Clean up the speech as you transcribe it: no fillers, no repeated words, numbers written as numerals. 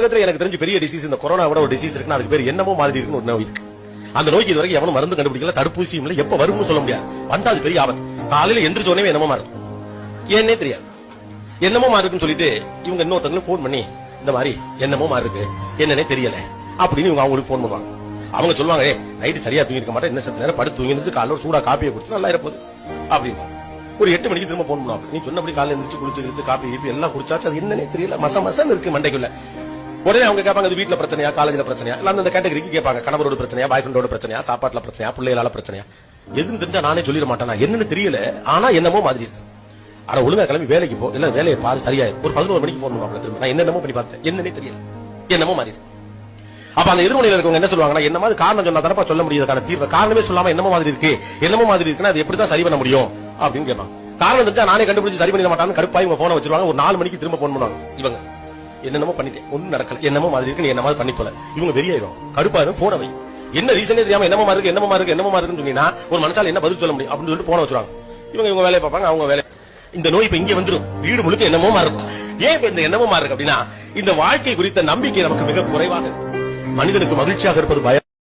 உலகத்துல எனக்கு தெரிஞ்ச பெரிய டிசீஸ் இந்த கொரோனாவோட ஒரு டிசீஸ் இருக்குன்னா அதுக்கு பேர் என்னமோ மாதிரி இருக்குன்னு ஒரு நோய் இருக்கு. அந்த நோய்க்கு இது வரைக்கும் எவனும் மருந்து கண்டுபிடிக்கல, தடுப்பூசியும் இல்ல, எப்ப வரும்னு சொல்ல முடியாது. வந்தா அது பெரிய ஆபத்து. காலையில எந்திரிச்ச உடனே என்னமோ மாறும், ஏன்னே தெரியாது. என்னமோ மாறுக்குன்னு சொல்லிட்டு இவங்க இன்னொருத்தவங்களுக்கு போன் பண்ணி இந்த மாதிரி என்னமோ மாறு இருக்கு, என்னன்னே தெரியல அப்படின்னு இவங்க அவங்களுக்கு போன் பண்ணுவாங்க. அவங்க சொல்லுவாங்க, நைட்டு சரியா தூங்கி இருக்க மாட்டேன், என்ன சத்து நேரம் படுத்து தூங்கி இருந்துச்சு, காலையில் சூடா காப்பியை குடிச்சு நல்லா இருப்போது அப்படின்னு. ஒரு 8 மணிக்கு திரும்ப போன் பண்ணுவாங்க. நீ சொன்னபடி காலையில் எந்திரிச்சு குளிச்சு காப்பி கீப்பி எல்லாம் குடிச்சாச்சு, அது என்னன்னே தெரியல, மசம் இருக்கு மண்டைக்குள்ள. உடனே அவங்க கேட்பாங்க, அது வீட்டுல பிரச்சனையா, காலேஜ்ல பிரச்சனையா, இல்ல அந்த கேட்டகரிக்கு கேட்பாங்க. கணவரோட பிரச்சனையா, பாய் ஃப்ரெண்டோட பிரச்சனையா, சாப்பாட்டுல பிரச்சனையா, பிள்ளைகளால பிரச்சனையா, எதுன்னு தெரிஞ்சா நானே சொல்லிட மாட்டேன், என்னன்னு தெரியல, ஆனா என்னமோ மாதிரி இருக்கு. ஆனா ஒழுங்கா கிளம்பி வேலைக்கு போ, இல்ல வேலையை பாரு சரியாயிரும். ஒரு 11 மணிக்கு போன் பண்ணுவாங்க. திரும்ப நான் என்னென்னமோ பண்ணி பார்த்தேன், என்னன்னே தெரியல, என்னமோ மாதிரி இருக்கு. அப்ப அந்த எதிர்மனையில இருக்கவங்க என்ன சொல்லுவாங்கன்னா, என்னமா காரணம் சொன்னா தரப்பா சொல்ல முடியாத தீர்வு, காரணமே சொல்லாம என்னமோ மாதிரி இருக்கு, என்னமோ மாதிரி இருக்குன்னா அது எப்படிதான் சரி பண்ண முடியும் அப்படின்னு கேட்பாங்க. காரணம் தெரிஞ்சா நானே கண்டுபிடிச்சு சரி பண்ணிட மாட்டான்னு கடுப்பாய் இவங்க போன வச்சிருவாங்க. ஒரு 4 மணிக்கு திரும்ப போன் பண்ணுவாங்க. இவங்க என்னமோ பண்ணிட்டேன், ஒன்னும் நடக்கல, என்னமோ மாதிரி இருக்கு, நீ என்ன மாதிரி பண்ணி தொலை. இவங்க வெறியாயிரும், கடுப்பாயிரும், போன வை. என்ன ரீசனே தெரியாம என்னமோ மாதிரி இருக்கு, என்னமோ மாதிரி இருக்கு, என்னமோ மாதிரி இருக்குன்னு சொன்னீங்கன்னா ஒரு மனுஷால என்ன பதில் சொல்ல முடியும் அப்படின்னு சொல்லிட்டு போன வச்சிருவாங்க. இவங்க வேலையை பார்ப்பாங்க, அவங்க வேலை. இந்த நோய் இப்ப இங்க வந்துடும், வீடு முழுக்க என்னமோ மாதிரி இருக்கும். ஏன் இப்ப இந்த என்னமோ மாதிரி இருக்கு அப்படின்னா, இந்த வாழ்க்கை குறித்த நம்பிக்கை நமக்கு மிக குறைவாக. மனிதனுக்கு மகிழ்ச்சியாக இருப்பது பயம்.